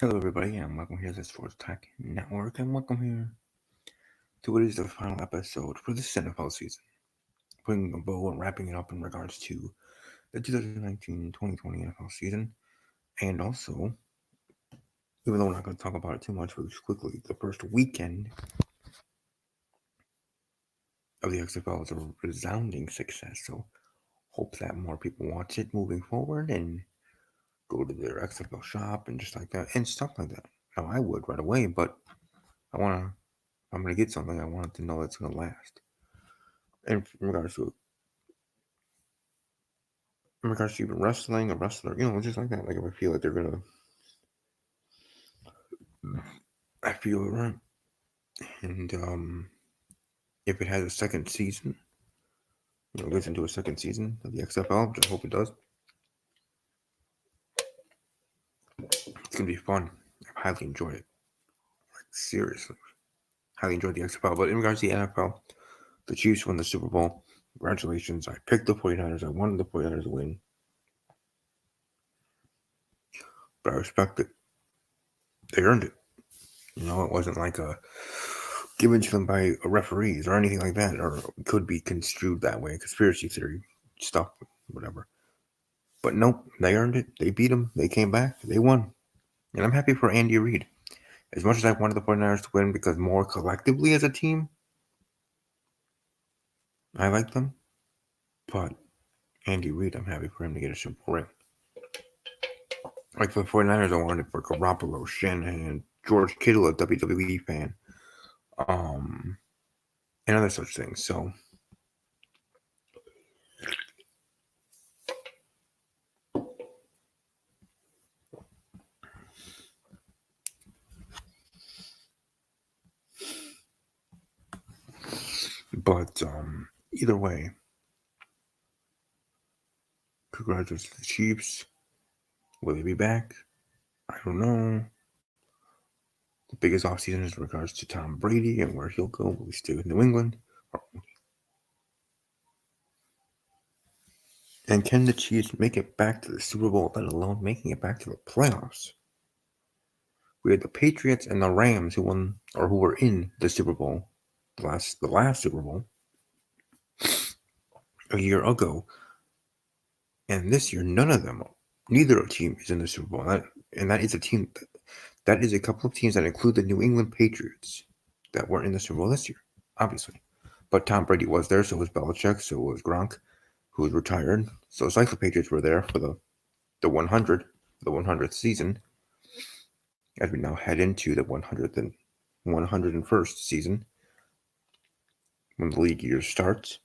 Hello, everybody, and welcome here to the Sports Tech Network, and welcome here to what is the final episode for this NFL season. Putting a bow and wrapping it up in regards to the 2019-2020 NFL season, and also, even though we're not going to talk about it too much, but just quickly, the first weekend of the XFL is a resounding success, so hope that more people watch it moving forward and go to their XFL shop and just like that, and stuff like that. Now, I would right away, but I want to I'm gonna get something. I want it to know it's gonna last. And in regards to even wrestling, a wrestler, just like that. Like if I feel like they're gonna, I feel it right. And if it has a second season, gets into a second season of the XFL, which I hope it does, it's gonna be fun. I've highly enjoyed it. Like seriously, highly enjoyed the XFL. But in regards to the NFL, the Chiefs won the Super Bowl. Congratulations. I picked the 49ers. I wanted the 49ers to win. But I respect it. They earned it. It wasn't like a given to them by referees or anything like that, or could be construed that way. Conspiracy theory stuff, whatever. But nope, they earned it. They beat them. They came back. They won. And I'm happy for Andy Reid. As much as I wanted the 49ers to win because more collectively as a team, I like them. But Andy Reid, I'm happy for him to get a Super Bowl ring. Like for the 49ers, I wanted for Garoppolo, Shanahan, George Kittle, a WWE fan, um, and other such things. So, but either way, congratulations to the Chiefs. Will they be back? I don't know. The biggest offseason is in regards to Tom Brady and where he'll go. Will he stay with New England? And can the Chiefs make it back to the Super Bowl, let alone making it back to the playoffs? We had the Patriots and the Rams who were in the Super Bowl, the last Super Bowl a year ago, and this year neither team is in the Super Bowl. That is a team that is a couple of teams that include the New England Patriots that were in the Super Bowl this year, obviously. But Tom Brady was there, so was Belichick, so was Gronk, who was retired. So it's like the Patriots were there for the 100th season, as we now head into the 101st season when the league year starts.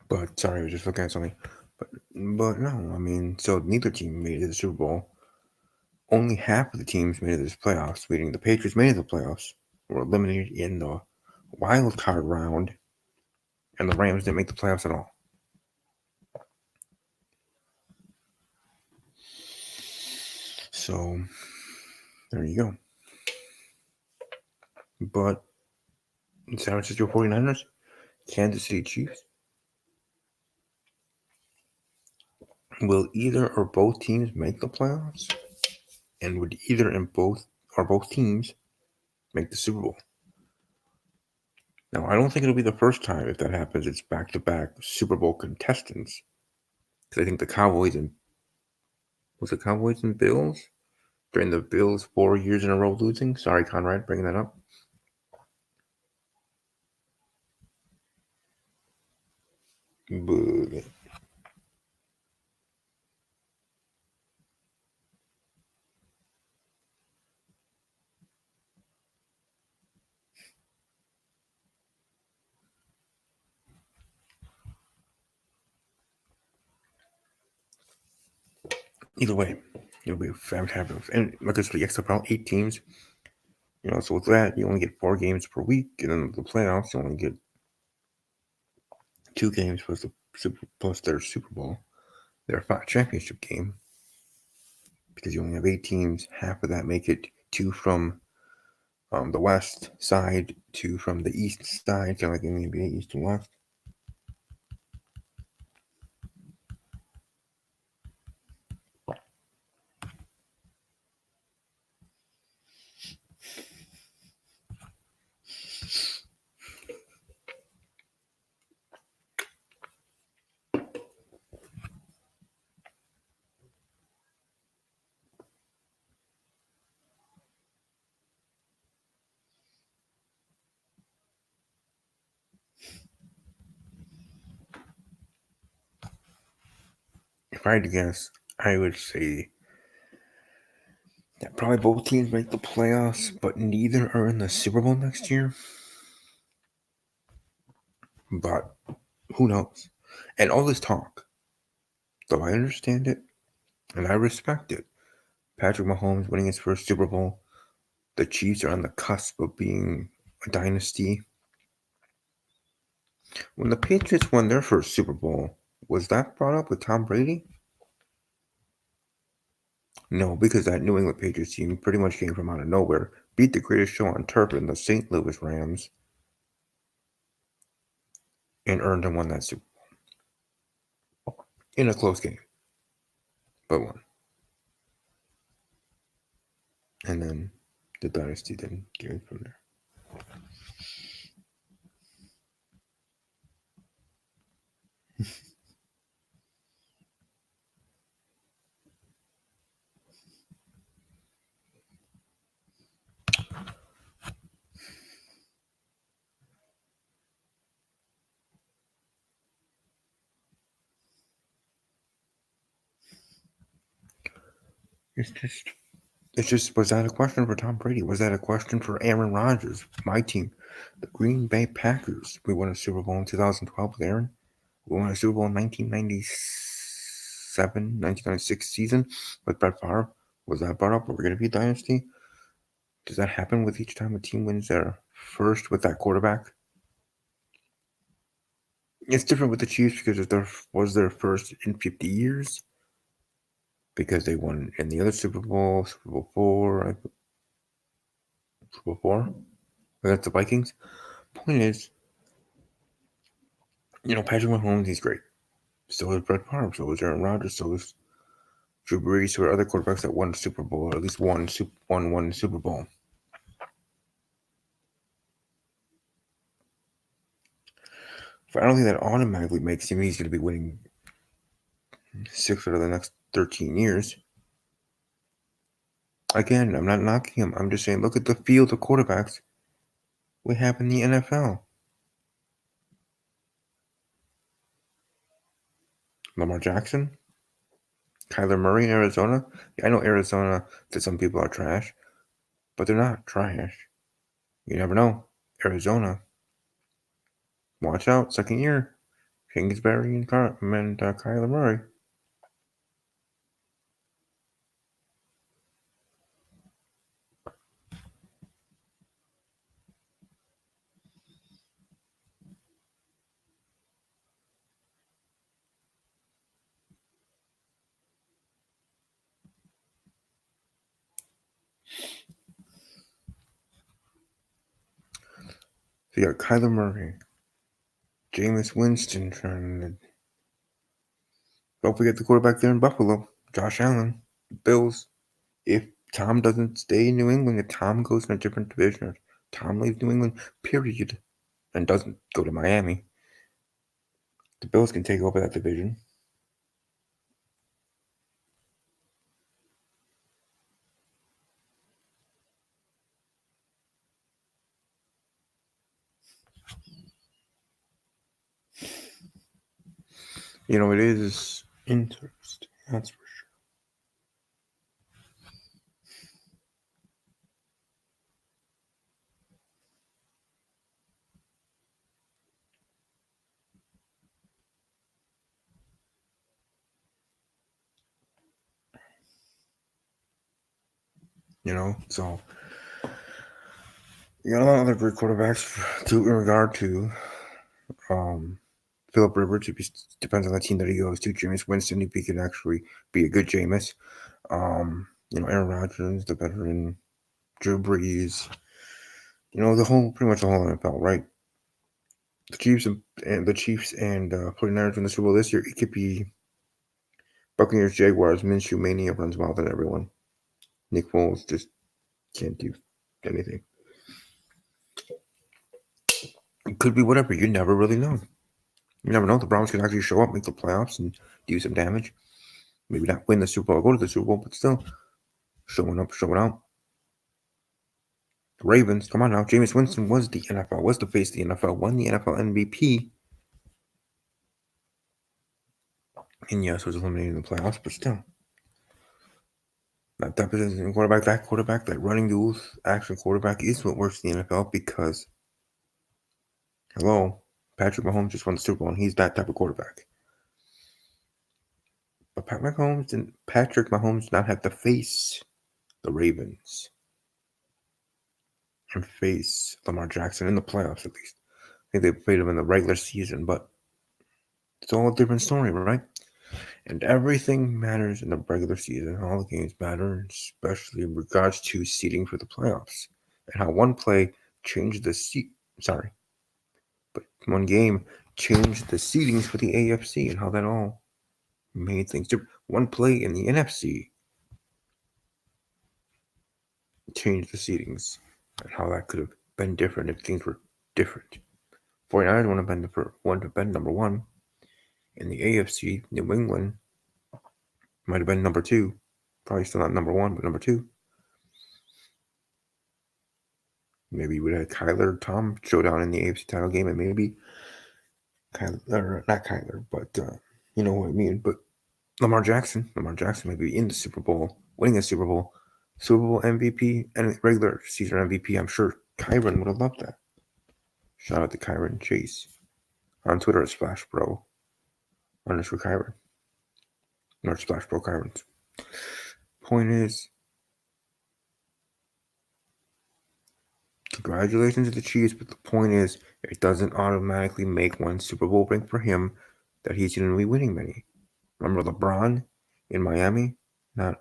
But sorry, I was just looking at something. But no, I mean, so neither team made it to the Super Bowl. Only half of the teams made it to the playoffs, meaning the Patriots made it to the playoffs, were eliminated in the wild card round, and the Rams didn't make the playoffs at all. So there you go. But San Francisco 49ers, Kansas City Chiefs, will either or both teams make the playoffs? And would either and both or both teams make the Super Bowl? Now, I don't think it'll be the first time if that happens. It's back-to-back Super Bowl contestants. Because I think the Cowboys and Bills during the Bills 4 years in a row losing. Sorry, Conrad, bringing that up. But either way, it'll be fantastic. And like I said, the XFL 8 teams. So with that, you only get 4 games per week, and then the playoffs, you only get 2 games plus their Super Bowl. their championship game, because you only have 8 teams. Half of that make it 2 from the west side, 2 from the east side, kind of like in the NBA, east and west. If I had to guess, I would say that probably both teams make the playoffs, but neither are in the Super Bowl next year. But who knows? And all this talk, though I understand it and I respect it. Patrick Mahomes winning his first Super Bowl. The Chiefs are on the cusp of being a dynasty. When the Patriots won their first Super Bowl, was that brought up with Tom Brady? No, because that New England Patriots team pretty much came from out of nowhere, beat the greatest show on turf in the St. Louis Rams, and earned and won that Super Bowl in a close game, but won. And then the dynasty then came from there. It's just, was that a question for Tom Brady? Was that a question for Aaron Rodgers, my team, the Green Bay Packers? We won a Super Bowl in 2012 with Aaron. We won a Super Bowl in 1996 season with Brett Favre. Was that brought up? Are we going to be a dynasty? Does that happen with each time a team wins their first with that quarterback? It's different with the Chiefs because it was their first in 50 years. Because they won in the other Super Bowl, Super Bowl 4, Super Bowl 4 against the Vikings. Point is, Patrick Mahomes, he's great. So is Brett Favre, so is Aaron Rodgers, so is Drew Brees, so are other quarterbacks that won a Super Bowl, or at least one Super Bowl. But I don't think that automatically makes him he's going to be winning 6 out of the next 13 years. Again, I'm not knocking him. I'm just saying, look at the field of quarterbacks we have in the NFL. Lamar Jackson, Kyler Murray in Arizona. Yeah, I know Arizona, that some people are trash, but they're not trash. You never know. Arizona, watch out, second year. Kingsbury and Kyler Murray. So you got Kyler Murray, Jameis Winston trying to. Don't forget the quarterback there in Buffalo, Josh Allen, Bills. If Tom doesn't stay in New England, if Tom goes in a different division, or Tom leaves New England, period, and doesn't go to Miami, the Bills can take over that division. It is interesting. That's for sure. So you got a lot of other great quarterbacks in regard to Philip Rivers, it depends on the team that he goes to. Jameis Winston, if he could actually be a good Jameis. Aaron Rodgers, the veteran, Drew Brees, pretty much the whole NFL, right? The Chiefs and 49ers win the Super Bowl this year. It could be Buccaneers, Jaguars, Minshew Mania runs wild on everyone. Nick Foles just can't do anything. It could be whatever. You never really know. You never know. The Browns could actually show up, make the playoffs, and do some damage. Maybe not win the Super Bowl, go to the Super Bowl, but still showing up, showing out. The Ravens, come on now. Jameis Winston was the NFL, was the face of the NFL, won the NFL MVP. And yes, was eliminated in the playoffs, but still. That position quarterback, that running duels, action quarterback is what works in the NFL because, hello, Patrick Mahomes just won the Super Bowl, and he's that type of quarterback. But Patrick Mahomes did not have to face the Ravens and face Lamar Jackson in the playoffs, at least. I think they played him in the regular season, but it's all a different story, right? And everything matters in the regular season. All the games matter, especially in regards to seeding for the playoffs. And how one play changed the one game changed the seedings for the AFC and how that all made things different. One play in the NFC changed the seedings and how that could have been different if things were different. 49ers would have been number one. In the AFC, New England might have been number two. Probably still not number one, but number two. Maybe we would have Kyler Tom showdown in the AFC title game, and maybe not Kyler, but you know what I mean. But Lamar Jackson may be in the Super Bowl, winning a Super Bowl MVP, and regular season MVP. I'm sure Kyron would have loved that. Shout out to Kyron Chase on Twitter at SplashBro _ Kyron. Not SplashBro Kyron. Point is, congratulations to the Chiefs, but the point is, it doesn't automatically make one Super Bowl ring for him that he's going to be winning many. Remember LeBron in Miami? The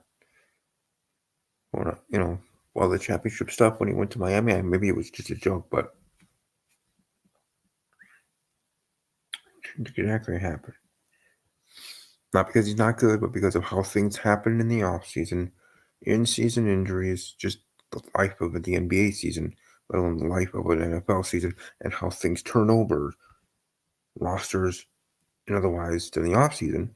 championship stuff when he went to Miami, maybe it was just a joke, but it could actually happen. Not because he's not good, but because of how things happen in the offseason, in-season injuries, just the life of the NBA season, let alone the life of an NFL season, and how things turn over rosters and otherwise during the offseason,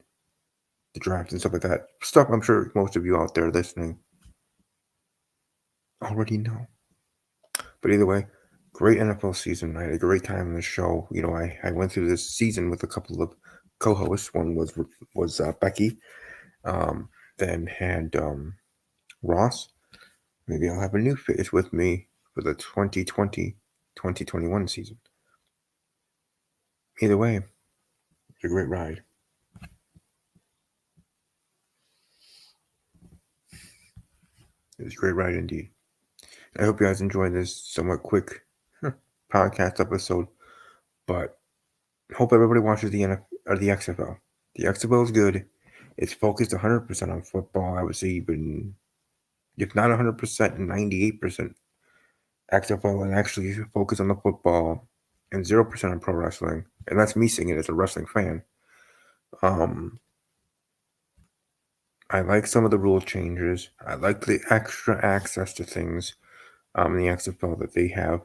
the draft and stuff like that. Stuff I'm sure most of you out there listening already know. But either way, great NFL season. I had a great time on the show. I went through this season with a couple of co-hosts. One was Becky. Then had Ross. Maybe I'll have a new face with me for the 2020-2021 season. Either way, it's a great ride. It was a great ride indeed. I hope you guys enjoyed this somewhat quick podcast episode, but hope everybody watches the XFL. The XFL is good. It's focused 100% on football. I would say even, if not 100%, 98% XFL, and actually focus on the football and 0% on pro wrestling. And that's me saying it as a wrestling fan. I like some of the rule changes. I like the extra access to things in the XFL that they have.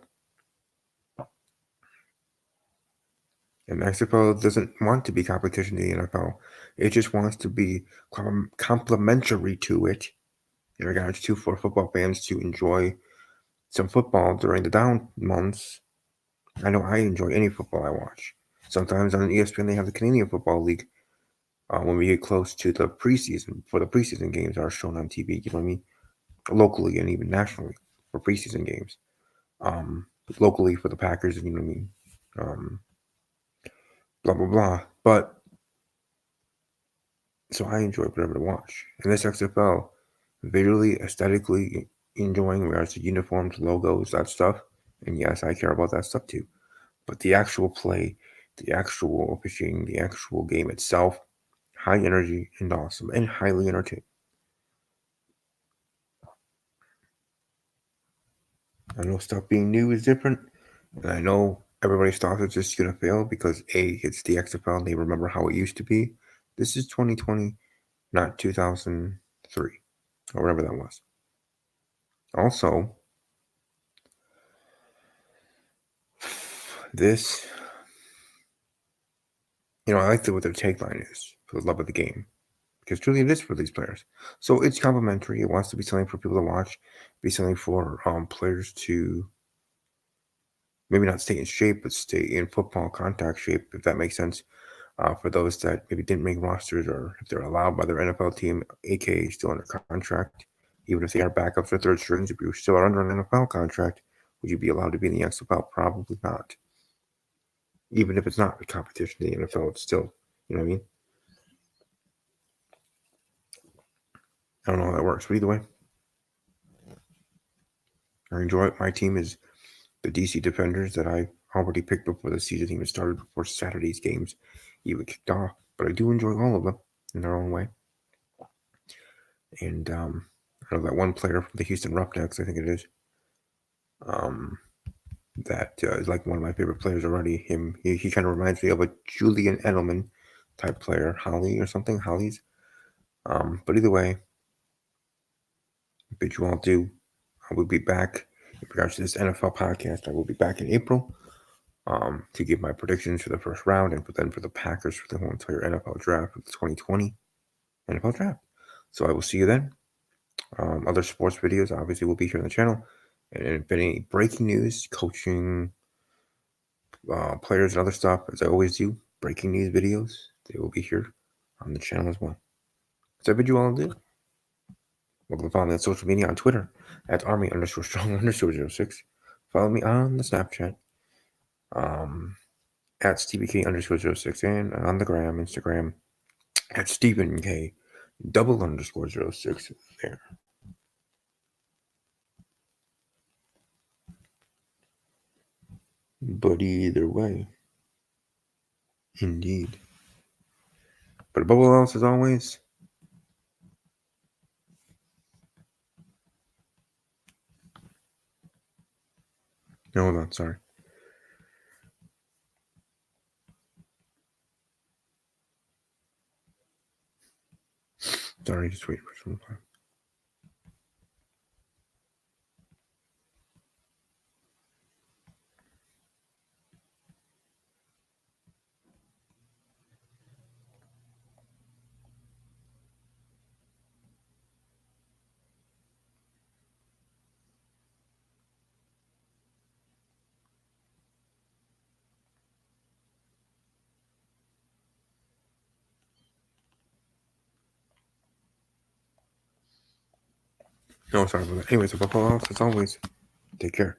And the XFL doesn't want to be competition to the NFL. It just wants to be complementary to it in regards to for football fans to enjoy some football during the down months. I know I enjoy any football I watch. Sometimes on ESPN they have the Canadian Football League. When we get close to the preseason, for the preseason games are shown on TV, you know what I mean? Locally and even nationally for preseason games. Locally for the Packers, you know what I mean? Blah, blah, blah. But, so I enjoy whatever to watch. And this XFL, visually, aesthetically enjoying in regards to uniforms, logos, that stuff. And yes, I care about that stuff too. But the actual play, the actual officiating, the actual game itself, high energy and awesome and highly entertaining. I know stuff being new is different, and I know everybody's thought it's just gonna fail because it's the XFL and they remember how it used to be. This is 2020, not 2003 or whatever that was. Also, this, I like what their tagline is: for the love of the game, because truly it is for these players. So it's complimentary. It wants to be something for people to watch, be something for players to maybe not stay in shape, but stay in football contact shape, if that makes sense. For those that maybe didn't make rosters, or if they're allowed by their NFL team, aka still under contract, even if they are backups or third strings, if you still are under an NFL contract, would you be allowed to be in the XFL? Probably not. Even if it's not a competition in the NFL, it's still, you know what I mean? I don't know how that works, but either way, I enjoy it. My team is the DC Defenders that I already picked before the season even started, before Saturday's games even kicked off. But I do enjoy all of them in their own way. And I know that one player from the Houston Roughnecks, I think it is, that is like one of my favorite players already. He kind of reminds me of a Julian Edelman type player, Holly or something, Holly's. But either way, bid you all do. I will be back in regards to this NFL podcast. I will be back in April to give my predictions for the first round and then for the Packers for the whole entire NFL draft for the 2020 NFL draft. So I will see you then. Other sports videos obviously will be here on the channel. And if any breaking news, coaching, players and other stuff, as I always do, breaking news videos, they will be here on the channel as well. So I bid you all adieu. Welcome to follow me on social media on Twitter at army_strong_06. Follow me on the Snapchat at StevieK_06 and on the gram, Instagram at StephenK _06 there. But either way, indeed. But above all else, as always, no, hold on, sorry. Sorry, just wait for some time. No, sorry about that. Anyways, above all else, as always, take care.